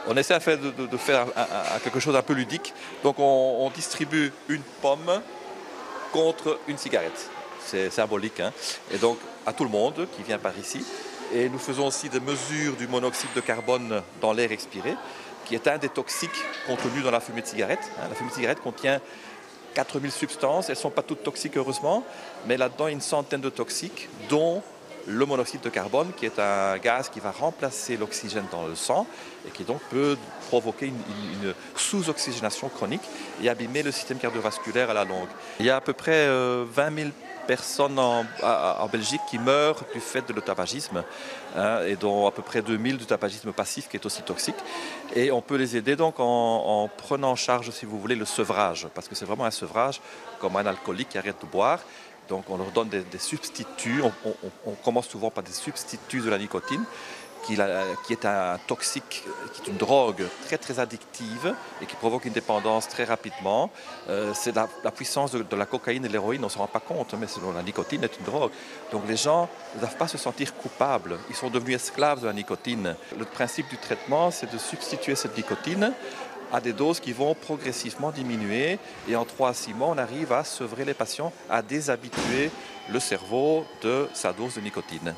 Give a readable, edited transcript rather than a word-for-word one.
On essaie de faire quelque chose d'un peu ludique. Donc on distribue une pomme contre une cigarette. C'est symbolique, hein. Et donc à tout le monde qui vient par ici. Et nous faisons aussi des mesures du monoxyde de carbone dans l'air expiré, qui est un des toxiques contenus dans la fumée de cigarette. La fumée de cigarette contient 4000 substances, elles ne sont pas toutes toxiques heureusement, mais là-dedans il y a une centaine de toxiques, dont le monoxyde de carbone, qui est un gaz qui va remplacer l'oxygène dans le sang et qui donc peut provoquer une sous-oxygénation chronique et abîmer le système cardiovasculaire à la longue. Il y a à peu près 20 000 personnes en Belgique qui meurent du fait de l'eutabagisme, hein, et dont à peu près 2000 du tabagisme passif qui est aussi toxique. Et on peut les aider donc en prenant en charge, si vous voulez, le sevrage, parce que c'est vraiment un sevrage comme un alcoolique qui arrête de boire. Donc on leur donne des substituts, on commence souvent par des substituts de la nicotine, qui est un toxique, qui est une drogue très très addictive et qui provoque une dépendance très rapidement. C'est la puissance de la cocaïne et de l'héroïne, on ne se rend pas compte, mais la nicotine est une drogue. Donc les gens ne doivent pas se sentir coupables, ils sont devenus esclaves de la nicotine. Le principe du traitement, c'est de substituer cette nicotine à des doses qui vont progressivement diminuer. Et en 3 à 6 mois, on arrive à sevrer les patients, à déshabituer le cerveau de sa dose de nicotine.